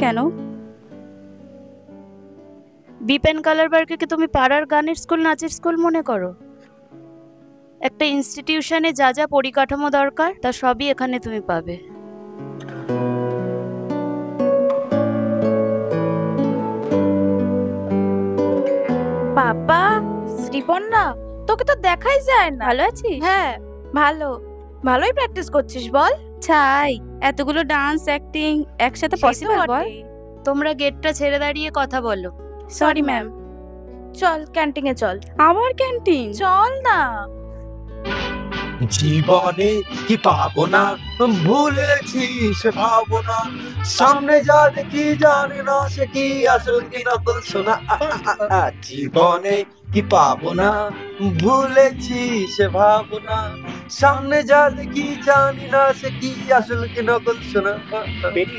কেন? বিপেন কালারবার্গকে তুমি পাড়ার গানের স্কুল, নাচের স্কুল মনে করো? একটা ইনস্টিটিউশনে যা যা পরিকাঠামো দরকার তা সবই এখানে তুমি পাবে। বাবা, শ্রীপর্ণা, তোকে তো দেখাই যায় না। ভালো আছিস? হ্যাঁ ভালোই প্র্যাকটিস করছিস বল। ছাই, এতগুলো ডান্স অ্যাক্টিং একসাথে পসিবল বল? তোমরা গেটটা ছেড়ে দাঁড়িয়ে কথা বলো। Sorry ma'am. চল ক্যান্টিনে চল। আবার ক্যান্টিন? চল না। জীবনে কি পাবো না, ভুলেছি সে ভাবনা, সামনে যা দেখি জানি না সে কি আসল কি নকল শোনা। জীবনে কি পাবো না, ভুলেছি সে ভাবনা, সামনে যা দেখি জানি না সে কি আসল কি নকল শোনা।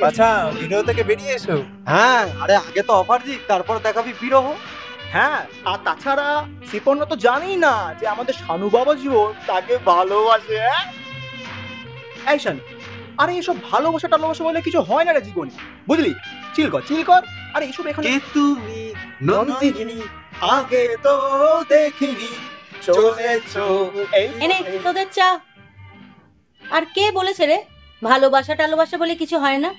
আচ্ছা, ভিডিও থেকে বেরিয়ে এসো। হ্যাঁ, আরে আগে তো অফার দিক, তারপর দেখাবি বিরহ। হ্যাঁ, আর তাছাড়া শ্রীপর্ণা তো জানি না যে আমাদের শানু বাবা জীবন তাকে ভালোবাসে। এই শানু, আরে এসব ভালোবাসা টালোবাসা বলে কিছু হয় না রে জীবনে, বুঝলি? চিল কর। আরে এসব এখানে কে তুমি নন্দিনী, আগে তো দেখিনি, চলেছো এনে তোদের চা। আর কে বলেছে রে ভালোবাসা টালোবাসা বলে কিছু হয় না?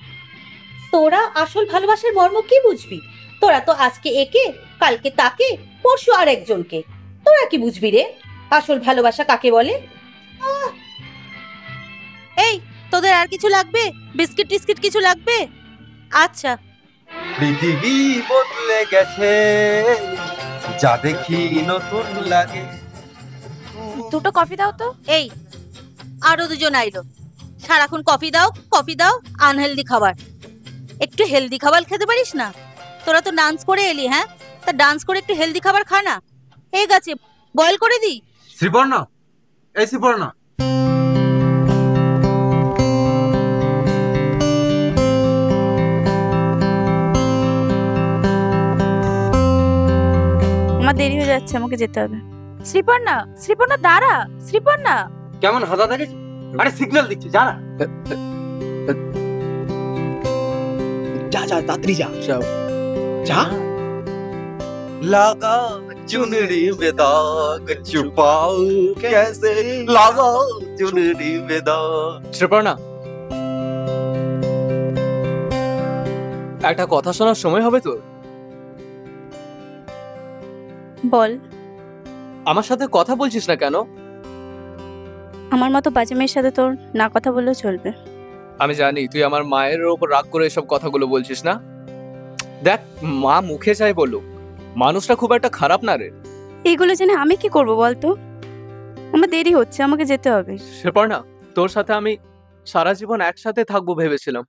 তোরা আসল ভালোবাসার মর্ম কি বুঝবি? তোরা তো আজকে একে, কালকে তাকে, পরশু আর একজনকে। তোরা কি বুঝবি রে আসল ভালোবাসা কাকে বলে? এই, তোদের আর কিছু লাগবে? বিস্কিট টিস্কিট কিছু লাগবে? আচ্ছা। পৃথিবী বদলে গেছে, যা দেখি নতুন লাগে। দুটো কফি দাও তো। এই, আরো দুজন আইলো। সারাক্ষণ কফি দাও, আনহেলদি খাবার। একটু হেলদি খাবার খেতে পারিস না? তোরা তো ডান্স করে এলি, হ্যাঁ? তা ডান্স করে একটু হেলদি খাবার খা না। এই গাছে বয়েল করে দি। শ্রীপর্ণা, এই শ্রীপর্ণা, আমার দেরি হয়ে যাচ্ছে, আমাকে যেতে হবে। শ্রীপর্ণা দাঁড়া। শ্রীপর্ণা, কেমন হাতা দেখে? আরে সিগন্যাল দিচ্ছি, জানা। যা তাড়াতাড়ি যা। लगा चुनरी में दाग, छुपाओ कैसे, लगा चुनरी में दाग। শ্রীপর্ণা, একটা কথা শোনার সময় হবে তো? বল। আমার সাথে কথা বলছিস না কেন? আমার মতো বাজে মেয়ের সাথে তোর না কথা বললেও চলবে। আমি জানি তুই আমার মায়ের উপর রাগ করে এসব কথাগুলো বলছিস না। দেখ, মা মুখে চাই বলুক, মানুষটা খুব একটা খারাপ না রে। এইগুলো জেনে আমি কি করব বলতো? আমার দেরি হচ্ছে, আমাকে যেতে হবে। শ্রীপর্ণা, তোর সাথে আমি সারা জীবন একসাথে থাকবো ভেবেছিলাম।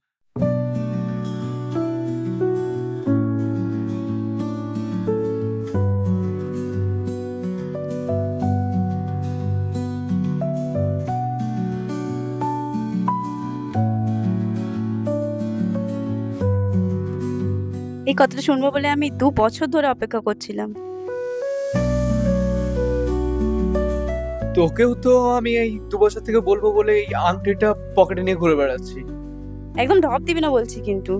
এই কথাটা শুনবো বলে আমি 2 বছর ধরে অপেক্ষা করছিলাম। তোকেও তো আমি এই 2 বছর থেকে বলবো বলে এই আংটিটা পকেটে নিয়ে ঘুরে বেড়াচ্ছি। একদম ঢপ দিবি না বলছি কিন্তু।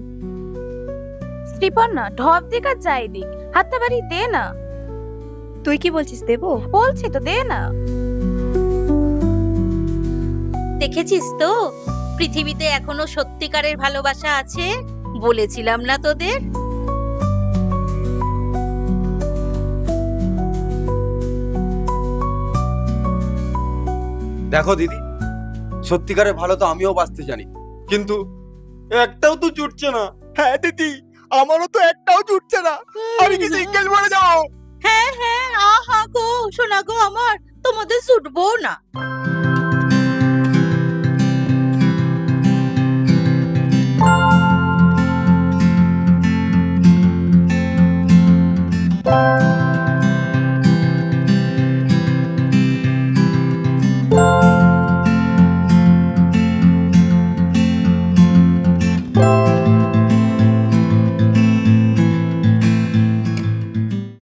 শ্রীপর্ণা, ঢপ দিক আর যাই দিক, হাতটা বাড়ি দে না। তুই কি বলছিস, দেবো? বলছি তো, দে না। দেখেছিস তো পৃথিবীতে এখনো সত্যিকারের ভালোবাসা আছে। বলেছিলাম না তোদের? দেখো দিদি, সত্যিকারের ভালো তো আমিও বাঁচতে জানি, কিন্তু একটাও তো জুটছে না। হ্যাঁ দিদি, আমারও তো একটাও জুটছে না। আমি কি সিঙ্গেল মরে যাও? হ্যাঁ, আহা গো, শোনা গো আমার, তোমাদের ছুটবো না।